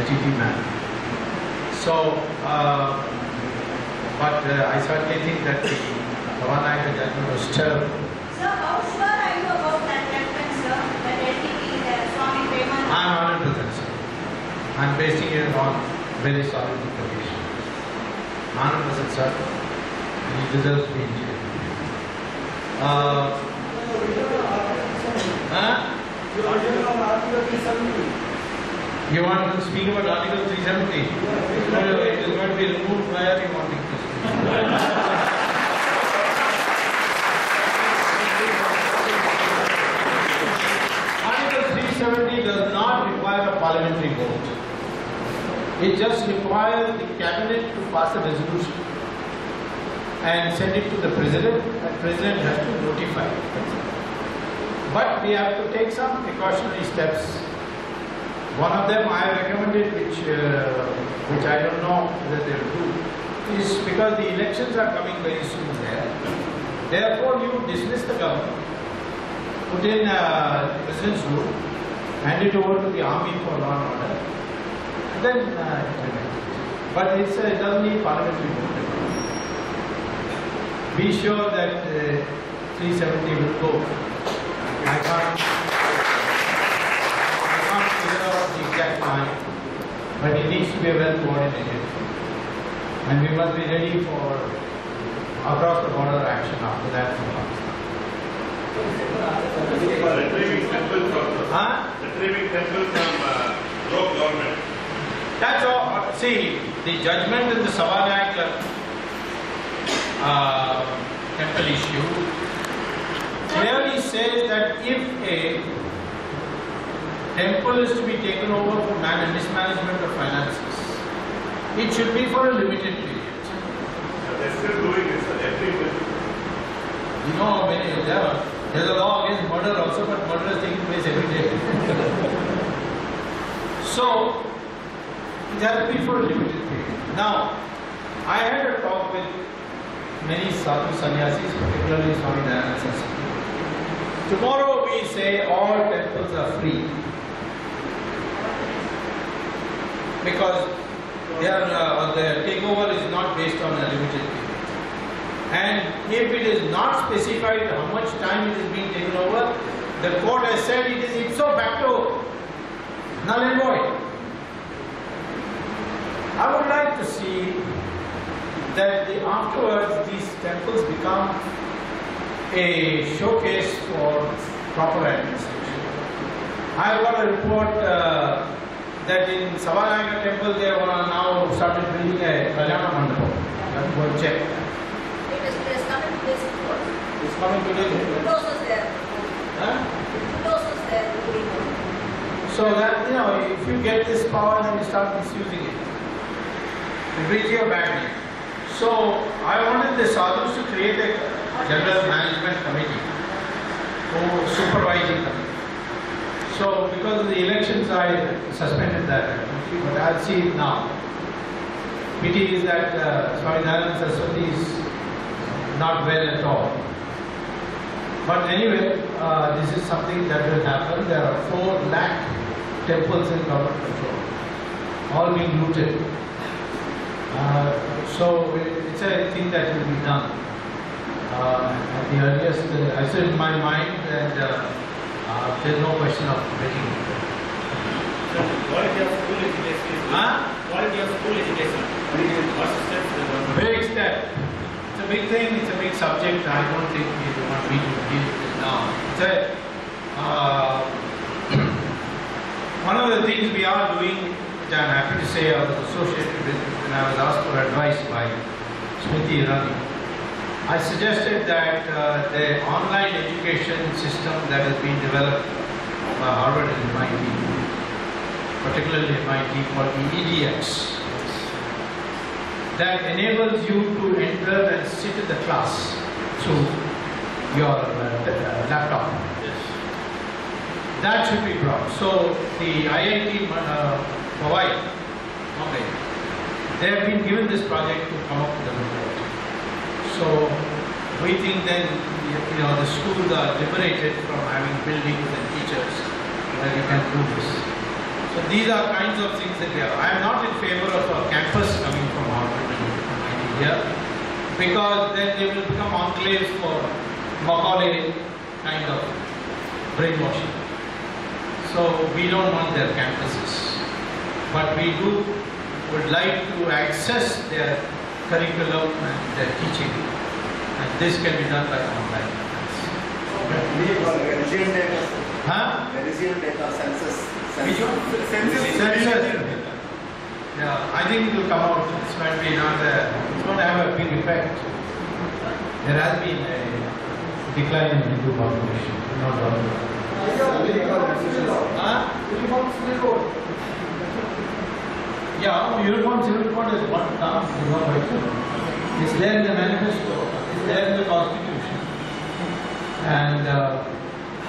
LTT man. So, but I certainly think that the Swamy judgment was terrible. Sir, how sure are you about that judgment, sir? That LTT, Swamy payment? I'm 100% sure. I'm basing it on very solid information. 100% sure. He deserves to be in jail. You want to speak about Article 370? No, it is going to be removed. Why are you wanting to speak? Article 370 does not require a parliamentary vote. It just requires the cabinet to pass a resolution and send it to the president, and the president has to notify it. But we have to take some precautionary steps. One of them I recommended, which I don't know whether they will do, is because the elections are coming very soon there. Therefore, you dismiss the government, put in president's rule, hand it over to the army for law and order, and then implement it. But it doesn't need parliamentary vote. Be sure that 370 will go. I can't figure out the exact time, but it needs to be well coordinated. And we must be ready for across the border action after that from Pakistan. Retrieving temple from rogue government. That's all. See, the judgment in the Swamy temple issue clearly says that if a temple is to be taken over for mismanagement of finances, it should be for a limited period. They're still doing it, sir. You know, there's a law against murder also, but murder is taking place every day. So, it has to be for a limited period. Now, I had a talk with many sadhu sannyasis, particularly Swamy Dayananda Saraswati. Tomorrow we say all temples are free because the takeover is not based on a limited period. And if it is not specified how much time it is being taken over, the court has said it is ipso facto null and void. I would like to see that afterwards these temples become a showcase for proper administration. I got a report that in Swamy temple they have now started building a Kalyana Mandapam. You have to go and check. It is coming to this report. It's coming today. Bulldozer there. Huh? Bulldozer there. So that, if you get this power then you start misusing it. It brings you a bad name. So I wanted the sadhus to create a general management committee or supervising committee. So because of the elections I suspended that activity, but I'll see it now. Pity is that Swamy Dayananda Saraswati is not well at all. But anyway, this is something that will happen. There are 4 lakh temples in government control, all being looted. So it's a thing that will be done at the earliest. I said in my mind, and there's no question of breaking it. Quality of school education. Quality of school education. What's the step? Big step. It's a big thing. It's a big subject. I don't think you want me to deal with it now. One of the things we are doing, which I'm happy to say I was associated with when I was asked for advice by Smriti Irani. I suggested that the online education system that has been developed by Harvard and MIT, particularly MIT, called the EDX, that enables you to enter and sit in the class through your laptop. That should be brought. So the IIT Mumbai, they have been given this project to come up with a report. So we think then, the schools are liberated from having buildings and teachers where you can do this. So these are kinds of things that we are. I am not in favor of a campus coming from Harvard to India, because then they will become enclaves for Macaulay kind of brainwashing. So we don't want their campuses, but we would like to access their curriculum and their teaching, and this can be done by online. Resident data. Huh? Resident data, census. Census. Yeah, I think it will come out. It's going to be it's going to have a big effect. There has been a decline in Hindu population, not all. Huh? Yeah, Uniform Civil Code is one term. It's there in the manifesto. It's there in the Constitution. And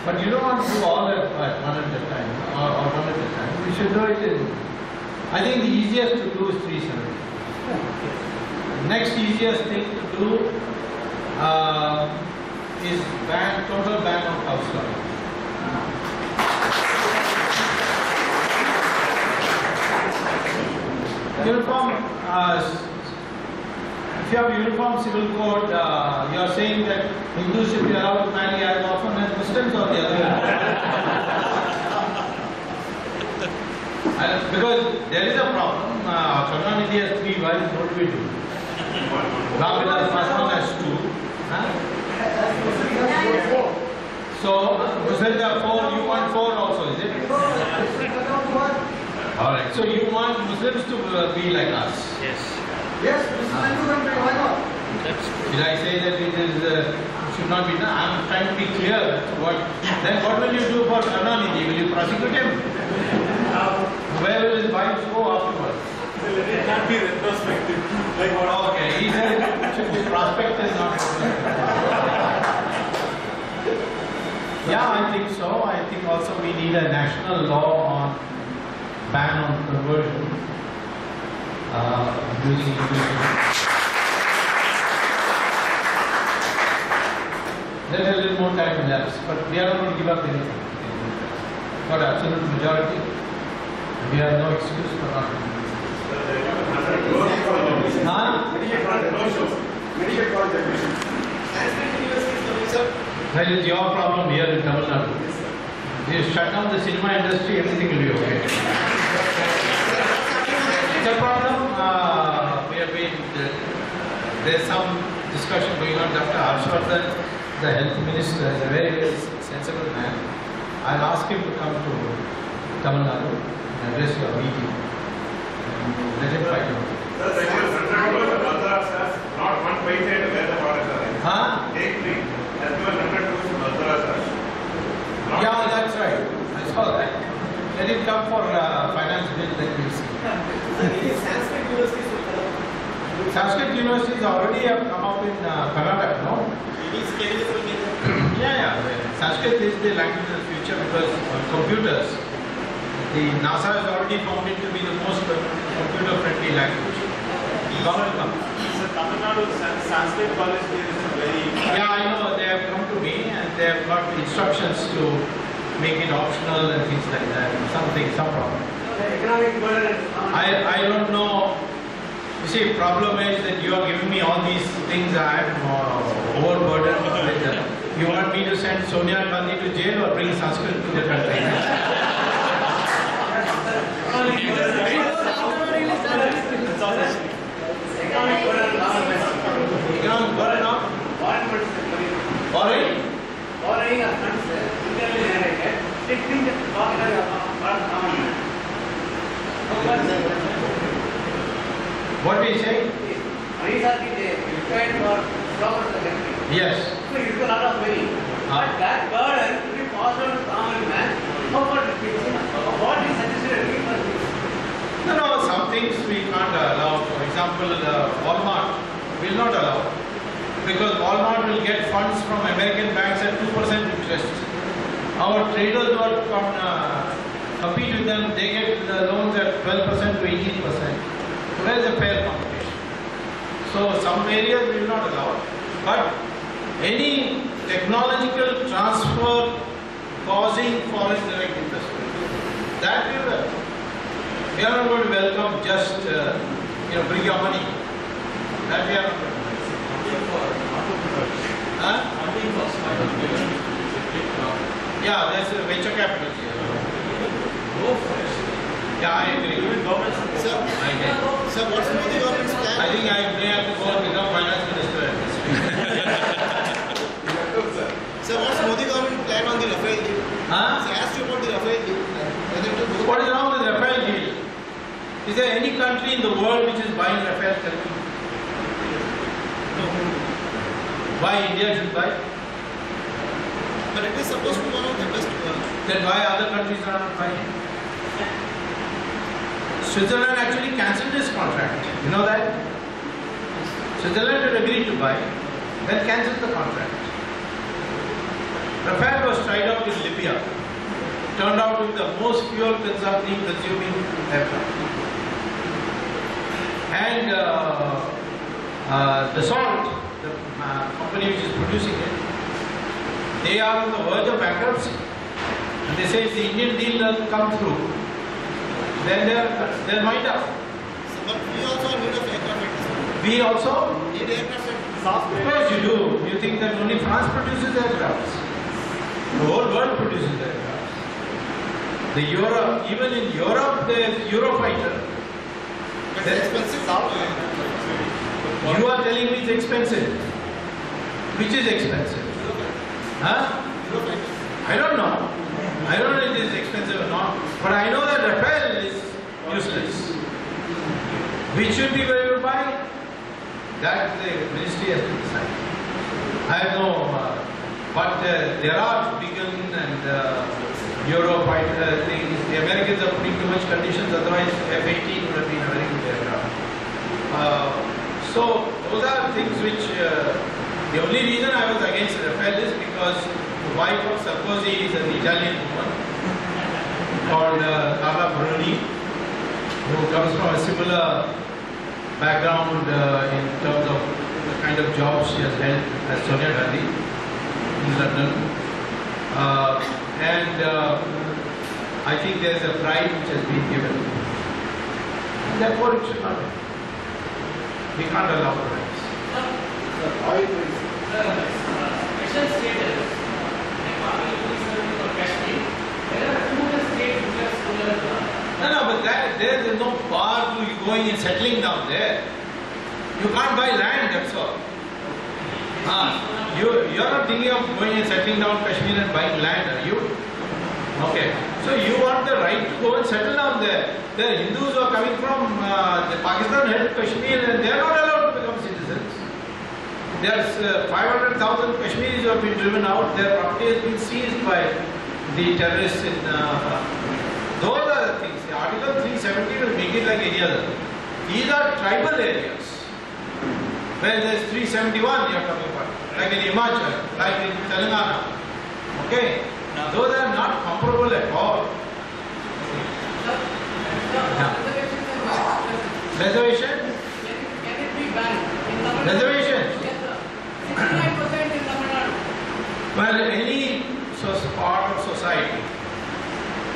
but you don't want to do all at one at a time, or one at a time. We should do it in. I think the easiest to do is 370. Next easiest thing to do is total ban on house law. Uniform. If you have a uniform civil code, you are saying that Hindus should be allowed to marry as often as Muslims, or the other way around? Because there is a problem. Karnanidhi has 3 wives, what do we do? Ravina, the first one has 2. Huh? So, Muslims are 4, you want 4 also, is it? Alright, so you want Muslims to be like us? Yes. Yes, why not? Did I say that it is should not be done? I am trying to be clear. Then what will you do for Karnanidhi? Will you prosecute him? Where will his wives go afterwards? It can't be retrospective. Like what? Okay, he said it should be prospective, not retrospective. Yeah, I think so. I think also we need a national law on ban on conversion using English. There's a little more time elapsed, but we are not going to give up anything. Got absolute majority. We have no excuse for not doing this. Huh? Well, it's your problem here in Tamil Nadu. You shut down the cinema industry, everything will be okay. It's a problem. We have been, there's some discussion going on. Dr. Harshvardhan, the health minister, is a very, very sensible man. I'll ask him to come to Tamil Nadu and address your meeting. Let him fight out. Not one patent where the products are. Huh? Take 3. As well as 100 rules madrasas. Yeah, that's right. I saw that. Let him come for finance bill, then we'll see. Sanskrit universities already have come up in Karnataka, no? Yeah. Sanskrit is the language of the future because on computers, the NASA has already found it to be the most computer-friendly language. Government comes. So Tamil Nadu Sanskrit college there is a very... Yeah, I know. They have come to me and they have got instructions to make it optional and things like that. Some problem. I don't know. You see, problem is that you are giving me all these things. I am overburdened with. You want me to send Sonia Gandhi to jail or bring Sanskrit to the country? Economic burden of borrowing? What we say? Yes. So you get a lot of money. But that burden to be passed on to common man, what is suggested? No, some things we can't allow. For example, Walmart will not allow. Because Walmart will get funds from American banks at 2% interest. Our traders don't compete with them, they get the loans at 12% to 18%. So where is the fair competition? So some areas we will not allow. But any technological transfer causing foreign direct investment, that we will. We are not going to welcome just, bring your money. That we are not going to do. Huh? Yeah, there's a venture capital here. Yeah, I agree. Sir, I agree. sir, what's Modi government's plan? I think I may have to go and become finance minister at this rate. Sir, what's Modi government plan on the Rafale deal? Huh? He asked you about the Rafale deal. Whether to go. What is wrong with Rafale deal? Is there any country in the world which is buying Rafale? Tell me. Why India should buy? But it is supposed to be one of the best. Then why other countries are not buying? Switzerland actually cancelled this contract. You know that? Switzerland had agreed to buy, then cancelled the contract. Rafale was tried out in Libya. Turned out to be the most fuel consuming aircraft. And Dassault, the company which is producing it, they are on the verge of bankruptcy. And they say if the Indian deal doesn't come through, then they'll wind up. So, but we also need of aircraft. We also? Need aircraft. Of course you do. You think that only France produces aircrafts? The whole world produces aircrafts. Even in Europe, there is Eurofighter. But it's expensive. You are telling me it's expensive. Which is expensive? Huh? I don't know. I don't know if it is expensive or not. But I know that Rafale is useless. Which should be where you buy? That the ministry has to decide. I have no, but there are Beacon and Eurofighter things. The Americans are putting too much conditions, otherwise F-18 would have been a very good aircraft. So those are things which, the only reason I was against Rafale is because the wife of Sarkozy is an Italian woman called Carla Bruni, who comes from a similar background in terms of the kind of job she has held as Sonia Gandhi in London. I think there is a pride which has been given. And therefore it should not be. We can't allow the rights. Special status, like Kashmir, there are two states which are similar. No, but there is no bar to you going and settling down there. You can't buy land, that's all. You're not thinking of going and settling down Kashmir and buying land, are you? Okay. So you want the right to go and settle down there. There are Hindus who are coming from the Pakistan-held Kashmir and they are not allowed to become citizens. There's 500,000 Kashmiris who have been driven out. Their property has been seized by the terrorists in... those are the things. The Article 370 will make it like any other. These are tribal areas. Where there's 371 you are talking about. Like in Himachal, like in Telangana. Okay? Those are not comparable at all. Reservation? Can it be banned? Reservation? 69% in Tamil Nadu. Well, any part of society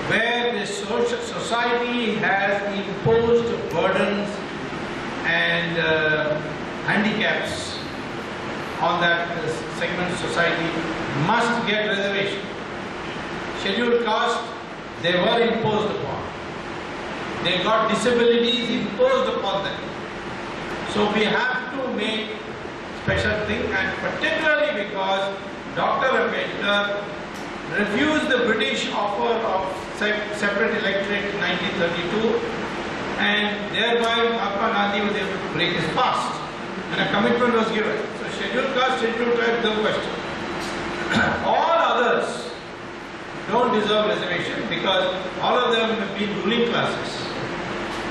where the society has imposed burdens and handicaps on that segment of society must get reservation. Scheduled caste, they were imposed upon. They got disabilities imposed upon them. So we have to make special thing, and particularly because Dr. Ambedkar refused the British offer of separate electorate in 1932, and thereby Mahatma Gandhi was able to break his fast, and a commitment was given. So scheduled caste, scheduled tribe, no question. All others don't deserve reservation because all of them have been ruling classes.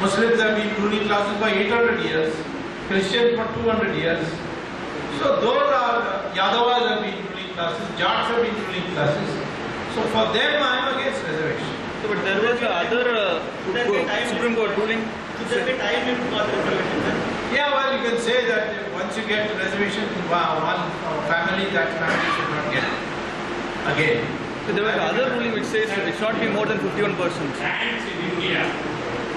Muslims have been ruling classes for 800 years, Christians for 200 years. So those are, Yadavas have been ruling classes, Jats have been ruling classes. So for them I am against reservation. So, but there was other Supreme Court ruling. Should there be time limit for the reservation? Yeah, well, you can say that once you get the reservation in one family, that family should not get it again. So there was other ruling which says it should not be more than 51%. Lands in India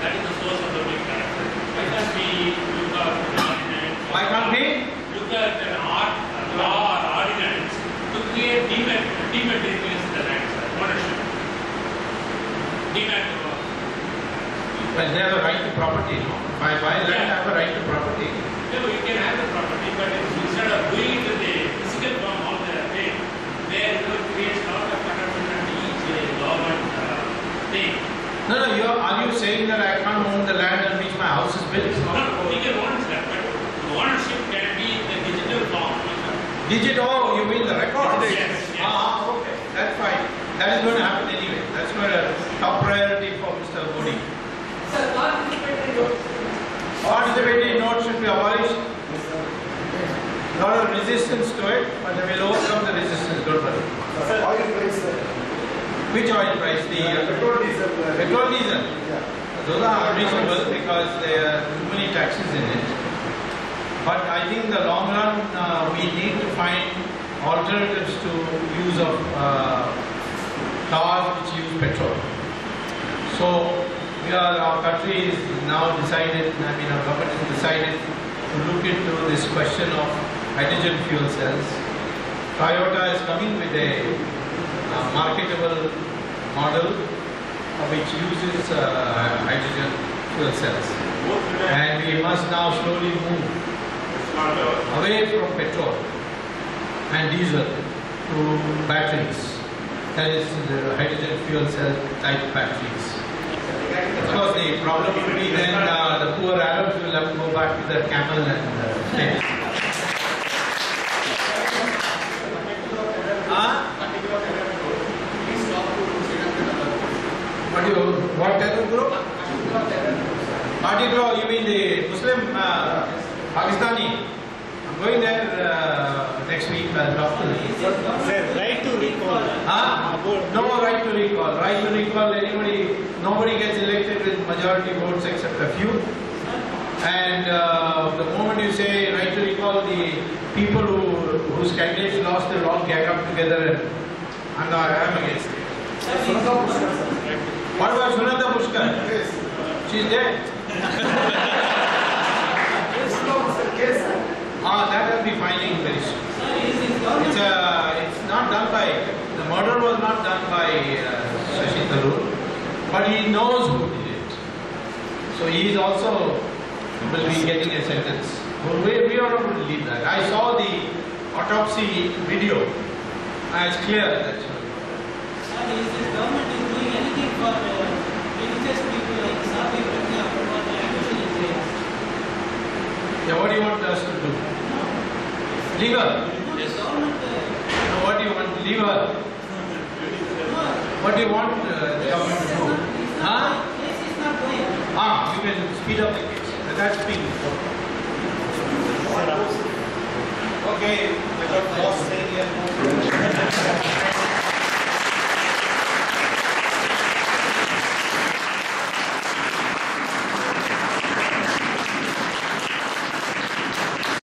That is the source of the big character. Why can't we look at an ordinance? Why can't we? Look at an law or ordinance to create dematerialize the land, sir. Ownership. Demat. Well, they have a right to property, no? By land, have a right to property. No, you can have the property, but instead of doing it in the physical form all the way, there creates a lot of confusion and each government thing. No, are you saying that I can't own the land on which my house is built? No, we can own that, but the ownership can be in the digital form. Oh, you mean the record? Yes. Okay, that's fine. That is going to happen anyway. That's not a top priority for Mr. Modi. Sir, Participatory notes should be abolished. A lot of resistance to it, but they will overcome the resistance. Don't worry. Oil price, sir. Which oil price? The Petrol, diesel. petrol, diesel. Yeah. Those are unreasonable because there are too many taxes in it. But I think in the long run, we need to find alternatives to use of cars which use petrol. So our country is now decided, our government has decided to look into this question of hydrogen fuel cells. Toyota is coming with a marketable model which uses hydrogen fuel cells. And we must now slowly move away from petrol and diesel to batteries. That is the hydrogen fuel cell type batteries. Of course, the problem will be then the poor Arabs will have to go back to their camel and snake. What terror group? Party group, you mean the Muslim Pakistani? I'm going there next week. I'll talk to them. Sir, right to recall. No right to recall. Right to recall, nobody gets elected with majority votes except a few. And the moment you say right to recall, the people whose candidates lost, they'll all gang up together and I'm against it. What about Sunanda Pushkar? She's dead. That will be filing very soon. It's not done by, the murder was not done by Shashi Tharoor, but he knows who did it. So he is also will be getting a sentence. We are not going to leave that. I saw the autopsy video and it's clear that. Is this government is doing anything for religious people like Swamy for the admission in jails? Yeah, what do you want us to do? Leave her. Yes. Government. No, what do you want? Leave her. What do you want the government to do? Case is not going. You can speed up the case. That's being okay. I got boss saying here.